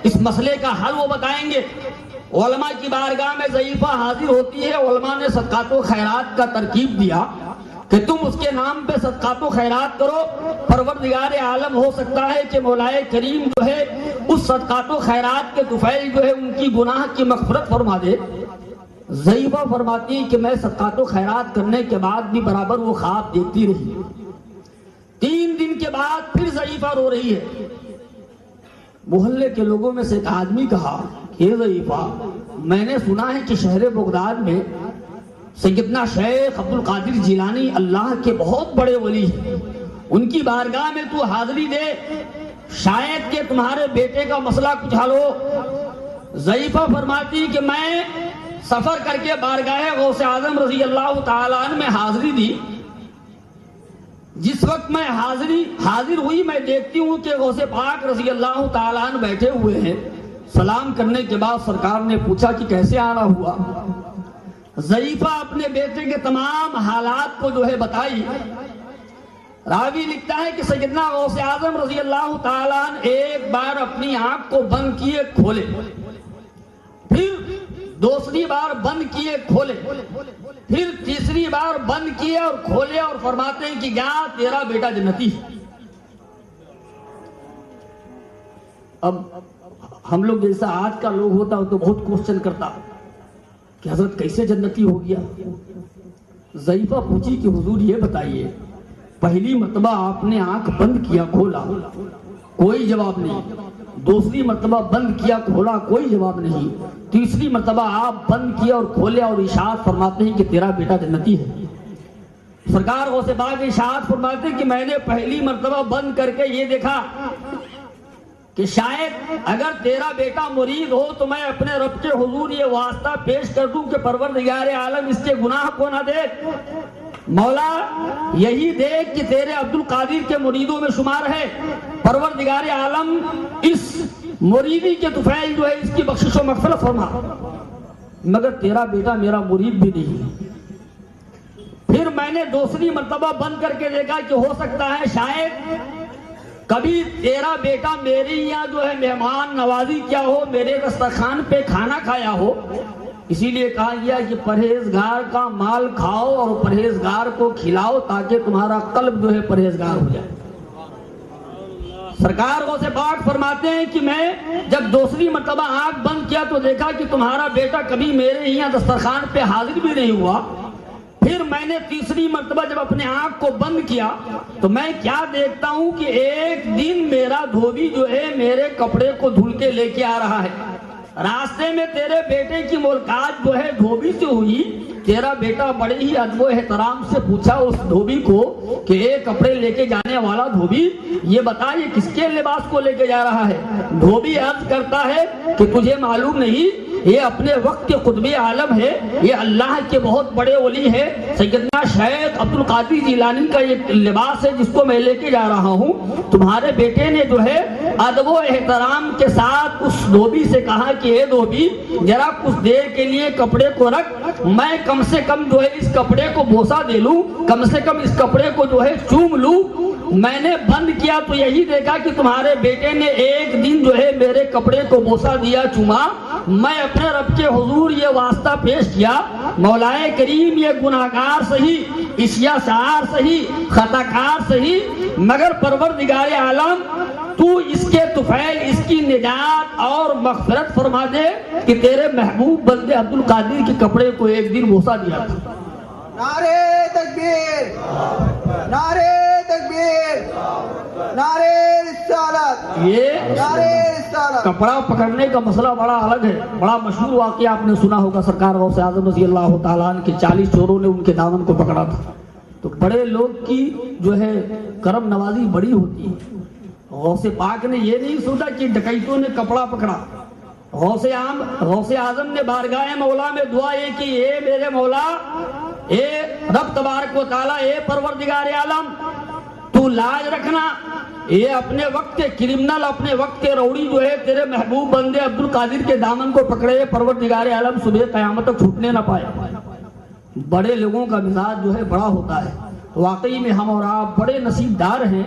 اس مسئلے کا حل وہ بتائیں گے. علماء کی بارگاہ میں ضعیفہ حاضر ہوتی ہے. علماء نے صدقات و خیرات کا ترکیب دیا کہ تم اس کے نام پہ صدقات و خیرات کرو, پروردگار عالم ہو سکتا ہے کہ مولا کریم جو ہے اس صدقات و خیرات کے طفیل جو ہے ان کی گناہ کی مغفرت فرما دے. ضعیفہ فرماتی کہ میں صدقات و خیرات کرنے کے بعد بھی برابر وہ خواب دیکھتی رہی. 3 دن کے بعد پھر ضعیفہ رو رہی ہے. محلے کے لوگوں میں سے ایک آدمی کہا کہ ضعیفہ, میں نے سنا ہے کہ شہر بغداد میں سیدنا شیخ عبد القادر جیلانی اللہ کے بہت بڑے ولی ہیں, ان کی بارگاہ میں تو حاضری دے, شاید کہ تمہارے بیٹے کا مسئلہ کچھ حل ہو. ضعیفہ فرماتی کہ میں سفر کر کے بارگاہ غوث اعظم رضی اللہ تعالیٰ عنہ میں حاضری دی. جس وقت میں حاضر ہوئی میں دیکھتی ہوں کہ غوث پاک رضی اللہ تعالیٰ عنہ بیٹھے ہوئے ہیں. سلام کرنے کے بعد سرکار نے پوچھا کہ کیسے آنا ہوا. ضعیفہ اپنے بیٹے کے تمام حالات کو جو ہے بتائی. راوی لکھتا ہے کہ سیدنا غوث اعظم رضی اللہ تعالیٰ عنہ ایک بار اپنی آنکھ کو بند کیے کھولے, پھر دوسری بار بند کیے کھولے, پھر تیسری بار بند کیے اور کھولے اور فرماتے ہیں کہ کیا تیرا بیٹا جنتی ہے. اب ہم لوگ جیسا آج کا لوگ ہوتا تو بہت کوشچن کرتا کہ حضرت کیسے جنتی ہو گیا. ضعیفہ پوچھی کہ حضور یہ بتائیے, پہلی مرتبہ آپ نے آنکھ بند کیا کھولا, کوئی جواب نہیں. دوسری مرتبہ بند کیا کھولا, کوئی جواب نہیں. تیسری مرتبہ آپ بند کیا اور کھولے اور ارشاد فرماتے ہیں کہ تیرا بیٹا جنتی ہے. سرکار غوث پاک ارشاد فرماتے ہیں کہ میں نے پہلی مرتبہ بند کر کے یہ دیکھا کہ شاید اگر تیرا بیٹا مرید ہو تو میں اپنے رب کے حضور یہ واسطہ پیش کر دوں کہ پروردگار عالم اس کے گناہ کو نہ دیکھ, مولا یہی دیکھ کہ تیرے عبد القادر کے مریدوں میں شمار ہے. پروردگار عالم اس مریدی کے طفیل جو ہے اس کی بخشش و مغفرت فرما, مگر تیرا بیٹا میرا مرید بھی نہیں. پھر میں نے دوسری مرتبہ بند کر کے دیکھا کہ ہو سکتا ہے شاید کبھی تیرا بیٹا میرے یہاں جو ہے مہمان نوازی کیا ہو, میرے دسترخوان پہ کھانا کھایا ہو. اسی لیے کہا گیا کہ پرہیزگار کا مال کھاؤ اور پرہیزگار کو کھلاؤ تاکہ تمہارا قلب جو ہے پرہیزگار ہو جائے. سرکار غوث پاک فرماتے ہیں کہ میں جب دوسری مرتبہ آنکھ بند کیا تو دیکھا کہ تمہارا بیٹا کبھی میرے یہاں دسترخوان پہ حاضر بھی نہیں ہوا. پھر میں نے تیسری مرتبہ جب اپنے آنکھ کو بند کیا تو میں کیا دیکھتا ہوں کہ ایک دن میرا دھوبی جو ہے میرے کپڑے کو دھل کے لے کے آ رہا ہے. راستے میں تیرے بیٹے کی ملاقات جو ہے دھوبی سے ہوئی. تیرا بیٹا بڑے ہی ادب و احترام سے پوچھا اس دھوبی کو کہ ایک کپڑے لے کے جانے والا دھوبی یہ بتا یہ کس کے لباس کو لے کے جا رہا ہے. دھوبی عرض کرتا ہے کہ تجھے معلوم نہیں یہ اپنے وقت کے قطب عالم ہے, یہ اللہ کے بہت بڑے ولی ہے, سیدنا شیخ عبد القادر جیلانی کا یہ لباس ہے جس کو میں لے کے جا رہا ہوں. تمہارے بیٹے نے جو ہے ادب و احترام کے ساتھ اس دھوبی سے کہا کہ اے دھوبی ذرا کچھ دیر کے لیے کپڑے کو رکھ, میں کم سے کم جو ہے اس کپڑے کو بوسا دے لوں, کم سے کم اس کپڑے کو جو ہے چوم لوں. میں نے بند کیا تو یہی دیکھا کہ تمہارے بیٹے نے ایک دن جو ہے میرے کپڑے کو بوسا دیا, چوما. میں اپنے رب کے حضور یہ واسطہ پیش کیا, مولائے کریم یہ گناہگار صحیح, عصیہ سار صحیح, خطا کار صحیح, مگر پروردگار عالم تو اس کے طفیل اس کی نجات اور مغفرت فرما دے کہ تیرے محبوب بندے عبد القادر کے کپڑے کو ایک دن بوسا دیا تھا. نعرے تکبیر, نعرے تکبیر, نعرے رسالت, یہ نعرے رسالت. کپڑا پکڑنے کا مسئلہ بڑا الگ ہے. بڑا مشہور واقعہ آپ نے سنا ہوگا, سرکار غوث اعظم رضی اللہ تعالیٰ عنہ کے 40 چوروں نے ان کے دامن کو پکڑا تھا. تو بڑے لوگ کی جو ہے کرم نوازی بڑی ہوتی ہے. غوث پاک نے یہ نہیں سوچا کہ ڈکیتوں نے کپڑا پکڑا. غوث اعظم نے بارگاہ مولا میں دعا یہ کی, اے میرے مولا, اے رب تبارک و تعالیٰ, اے پروردگار عالم تو لاج رکھنا, یہ اپنے وقت کے کرمنل, اپنے وقت کے روڑی جو ہے تیرے محبوب بندے عبد القادر کے دامن کو پکڑے, پروردگار عالم صبح قیامت تک چھوٹنے نہ پائے. بڑے لوگوں کا مزاج جو ہے بڑا ہوتا ہے. واقعی میں ہم اور آپ بڑے نصیب دار ہیں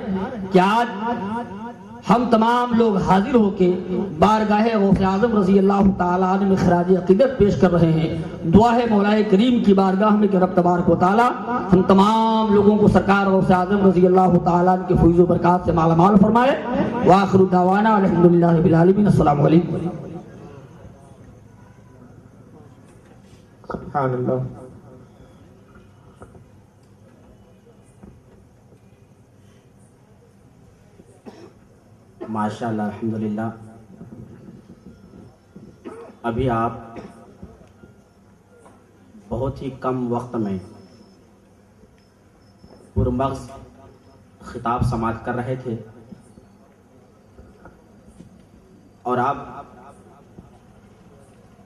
کہ آج ہم تمام لوگ حاضر ہو کے بارگاہ غوث اعظم رضی اللہ تعالیٰ عنہ میں خراج عقیدت پیش کر رہے ہیں. دعا ہے مولا کریم کی بارگاہ میں کہ رب تبارک و تعالیٰ ہم تمام لوگوں کو سرکار غوث اعظم رضی اللہ تعالیٰ عنہ کے فیض و برکات سے مالا مال فرمائے. وآخر دعوانا الحمدللہ رب العالمین. السلام علیکم. سبحان اللہ. ماشاءاللہ الحمدللہ. ابھی آپ بہت ہی کم وقت میں پرمغز خطاب سماعت کر رہے تھے اور آپ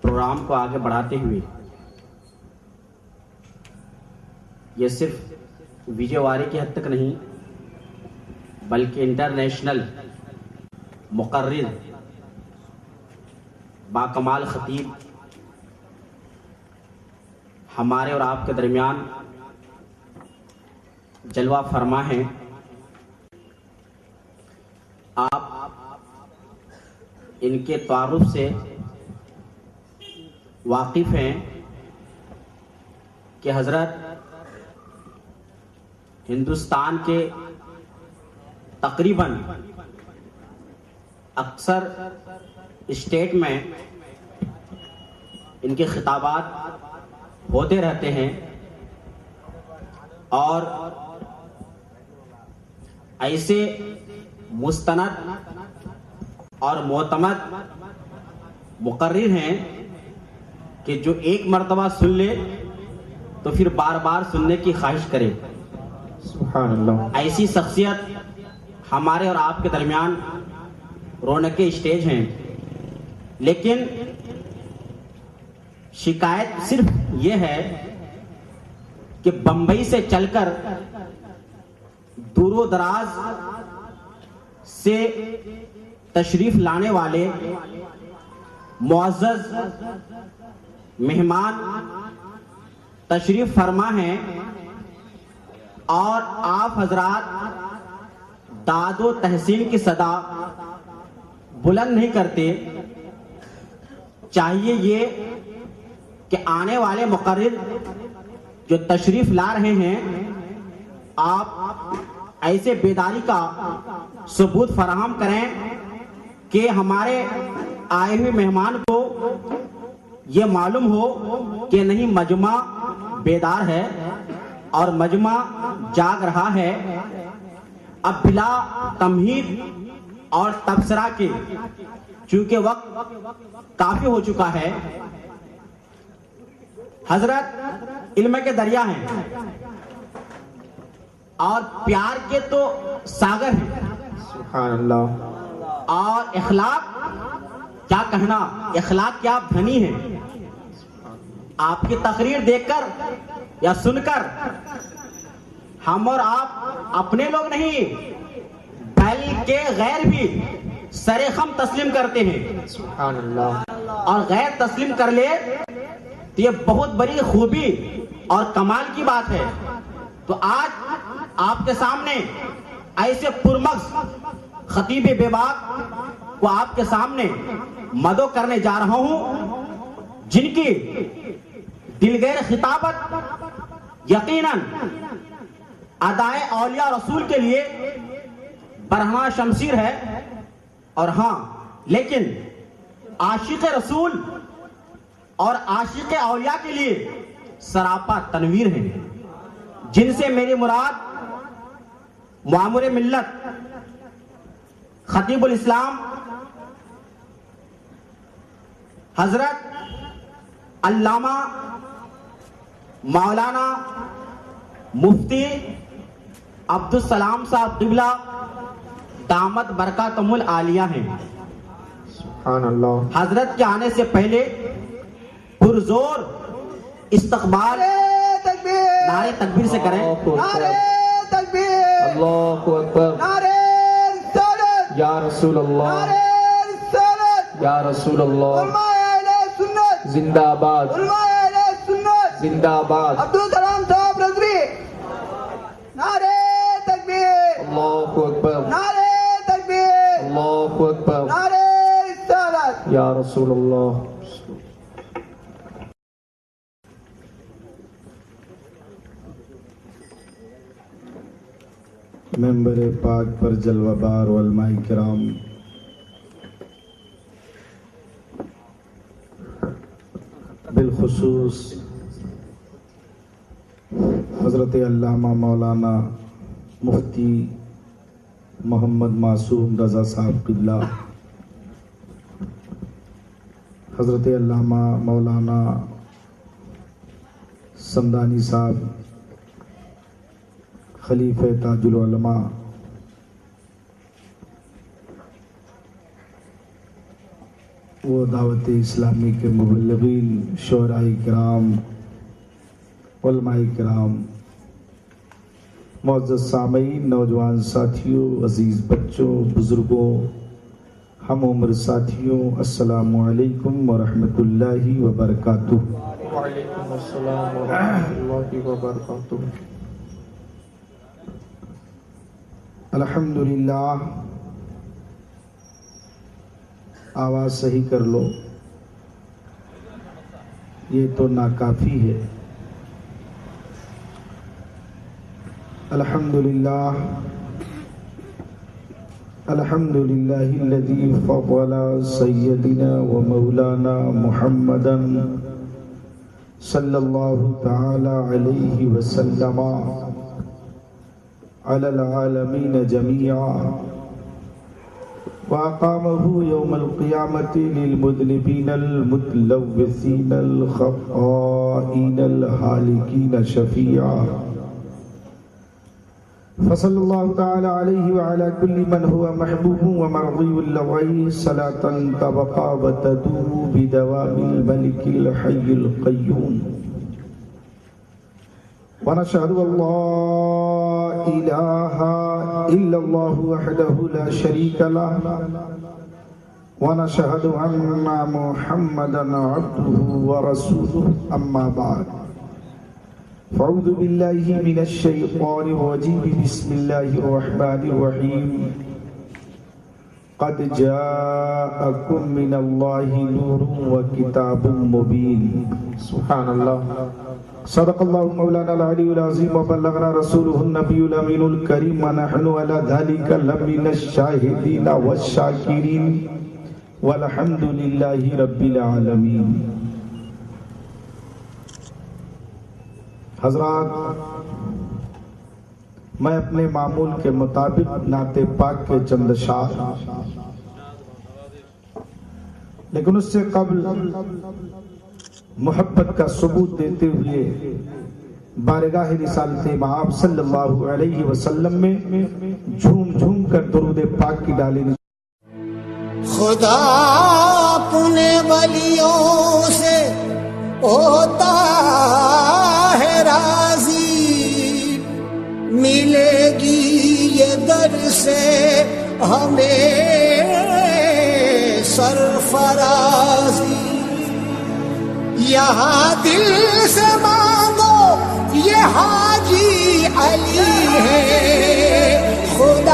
پروگرام کو آگے بڑھاتے ہوئے یہ صرف وجے واری کی حد تک نہیں بلکہ انٹرنیشنل مقرر باکمال خطیب ہمارے اور آپ کے درمیان جلوہ فرما ہیں. آپ ان کے تعارف سے واقف ہیں کہ حضرت ہندوستان کے تقریباً اکثر اسٹیٹ میں ان کے خطابات ہوتے رہتے ہیں اور ایسے مستند اور معتمد مقرر ہیں کہ جو ایک مرتبہ سن لے تو پھر بار بار سننے کی خواہش کرے. سبحان اللہ. ایسی شخصیت ہمارے اور آپ کے درمیان رونق اسٹیج ہیں. لیکن شکایت صرف یہ ہے کہ بمبئی سے چل کر دور و دراز سے تشریف لانے والے معزز مہمان تشریف فرما ہیں اور آپ حضرات داد و تحسین کی صدا بلند نہیں کرتے. چاہیے یہ کہ آنے والے مقرر جو تشریف لا رہے ہیں آپ ایسے بیداری کا ثبوت فراہم کریں کہ ہمارے آئے ہوئے مہمان کو یہ معلوم ہو کہ نہیں مجمع بیدار ہے اور مجمع جاگ رہا ہے. اب بلا تمہید اور تبصرہ کے چونکہ وقت کافی ہو چکا ہے. حضرت علم کے دریا ہیں اور پیار کے تو ساگر ہیں سبحان اللہ. اور اخلاق کیا کہنا، اخلاق کیا دھنی ہے. آپ کی تقریر دیکھ کر یا سن کر ہم اور آپ اپنے لوگ نہیں بلکہ غیر بھی سر خم تسلیم کرتے ہیں. سبحان اللہ. اور غیر تسلیم کر لے تو یہ بہت بڑی خوبی اور کمال کی بات ہے. تو آج آپ کے سامنے ایسے پرمغز خطیب بے باک کو آپ کے سامنے مدعو کرنے جا رہا ہوں جن کی دلگیر خطابت یقیناً ادائے اولیاء رسول کے لیے برہنہ شمشیر ہے. اور ہاں لیکن عاشق رسول اور عاشق اولیاء کے لیے سراپا تنویر ہے، جن سے میری مراد معمر ملت خطیب الاسلام حضرت علامہ مولانا مفتی عبدالسلام صاحب قبلہ دامت برکاتہم العالیہ ہیں. سبحان اللہ. حضرت کے آنے سے پہلے پرزور استقبال نعرے تکبیر سے کریں. نعرے تکبیر، اللہ اکبر. نعرے رسالت، یا رسول اللہ. نعرے رسالت. یا رسول اللہ. علماء اہل سنت، زندہ باد. علماء اہل سنت، زندہ باد. عبدالسلام صاحب رضوی. نعرے تکبیر، اللہ اکبر. نعرے تکبیر، اللہ اکبر. نعرے رسالت. یا رسول اللہ. ممبر پاک پر جلوہ بار علماء کرام، بالخصوص حضرت علامہ مولانا مفتی محمد معصوم رضا صاحب قبلہ، حضرت علامہ مولانا سمدانی صاحب خلیفہ تاج العلماء، وہ دعوت اسلامی کے مبلغین، شعراء کرام، علماء کرام، معزز سامعین، نوجوان ساتھیوں، عزیز بچوں، بزرگوں، ہم عمر ساتھیوں، السلام علیکم ورحمۃ اللہ وبرکاتہ۔ وعلیکم السلام ورحمۃ اللہ وبرکاتہ۔ الحمدللہ، آواز صحیح کر لو، یہ تو ناکافی ہے۔ الحمدللہ الحمدللہ الذی فضل سیدنا و مولانا محمدا صلی اللہ تعالی علیہ وسلم علی العالمین جميعا وأقامه يوم القيامة للمذنبين المتلوثين الخطائين الهالكين شفيعا، فصلى الله تعالى عليه وعلى كل من هو محبوب ومرضي له صلاة تبقى وتدوم بدوام الملك الحي القيوم، ونشهد أن لا إله إلا الله وحده لا شريك له، ونشهد أن محمدا عبده ورسوله، أما بعد، فأعوذ بالله من الشيطان الرجيم، بسم الله الرحمن الرحيم، قد جاءكم من الله نور وكتاب مبين، سبحان اللہ۔ صدق اللہ مولانا العلی العظیم وبلغنا رسولہ النبی الامین الکریم، ونحن على ذلك لمن الشاہدین والشاکرین، والحمد للہ رب العالمین۔ حضرات، میں اپنے معمول کے مطابق نعت پاک کے چند اشعار، لیکن اس سے قبل محبت کا ثبوت دیتے ہوئے بارگاہ رسالت مآب صلی اللہ علیہ وسلم میں جھوم جھوم کر درود پاک کی ڈالی۔ خدا اپنے ولیوں سے ہوتا ہے راضی، ملے گی یہ در سے ہمیں سرفرازی، یہاں دل سے مانگو یہ حاجی علی ہے، خدا